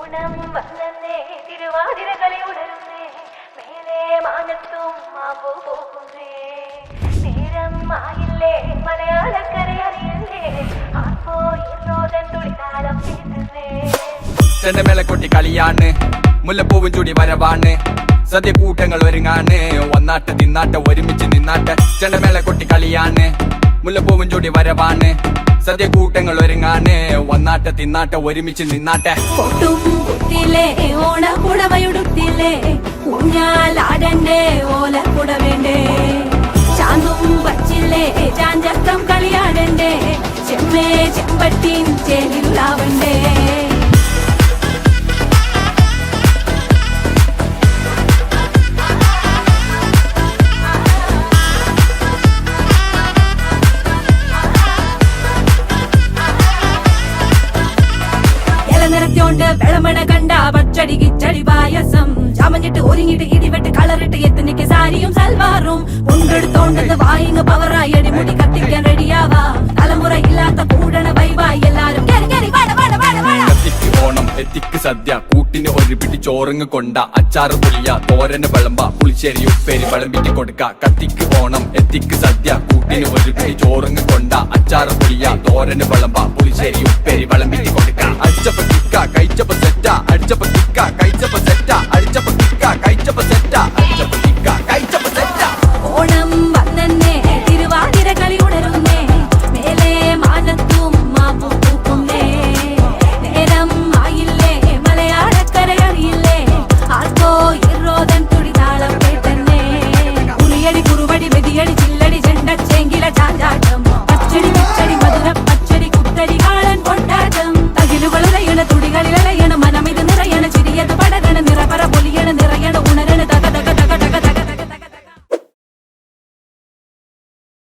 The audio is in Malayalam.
ഓണം വന്നേ തിരുവാതിരകളി ഉണരുന്നേ മേലെ മാനത്തും മാമ്പൂ പോകുന്നേ നേരം ആയില്ലേ മലയാളക്കര അറിയല്ലേ ആപ്പോ ഇന്നോതൻ തുളിതാളം കേട്ടുന്നേ ചെണ്ടമേളക്കൊട്ടി കളിയാണ് മുല്ലപ്പൂവും ചൂടി വരവാണ് സദ്യ കൂട്ടങ്ങൾ ഒരുങ്ങാണ് വന്നാട്ട് തിന്നാട്ട് ഒരുമിച്ച് നിന്നാട്ട് ചെണ്ടമേളക്കൊട്ടി കളിയാണ് മുല്ലപ്പൂവും ചൂടി വരവാണ് സദ്യ കൂട്ടങ്ങൾ ഒരുങ്ങാണ് വന്നാട്ട് തിന്നാട്ട് ഒരുമിച്ച് നിന്നാട്ടെ കൊട്ടും കുത്തിലേ ഓണക്കുടവയുടുത്തില്ലേ ഊഞ്ഞാലാടണ്ടേ ഓലക്കുട വേണ്ടേ ചാന്തും വച്ചില്ലേ ചാഞ്ചക്കം കളിയാടണ്ടേ ചെമ്മേ ചെമ്പട്ടിൻ ചേലിലാവണ്ടേ നിറത്തോണ്ട് വെളമണ കണ്ട പച്ചടി കിച്ചടി പായസം ചമഞ്ഞിട്ട് ഒരുങ്ങിട്ട് ഇടിവെട്ട് കളറിട്ട് എത്തുനിക്ക് സാരിയും സൽവാറും കൊണ്ടെടുത്തോണ്ടത് വായിങ് പവറായി അടിമുടി കത്തിക്കാൻ റെഡിയാവാ തലമുറ ഇല്ലാത്ത കൂടണ വൈവായി എല്ലാരും കത്തിക്ക് ഓണം എത്തിക്ക് സദ്യ കൂട്ടിന് ഒരു പിടി ചോറങ്ങ് കൊണ്ട അച്ചാറ് പുളിയ തോരന് വിളമ്പ പുളിശ്ശേരി ഉപ്പേരി വിളമ്പിട്ട് കൊടുക്ക കത്തിക്ക് ഓണം എത്തിക്ക് സദ്യ കൂട്ടിന് ഒരു പിടി ചോറങ്ങ് കൊണ്ട അച്ചാറ് പുളിയ തോരന് വിളമ്പ പുളിശ്ശേരി ഉപ്പേരി വിളമ്പിട്ട് കൊടുക്ക അച്ചപ്പെട്ടി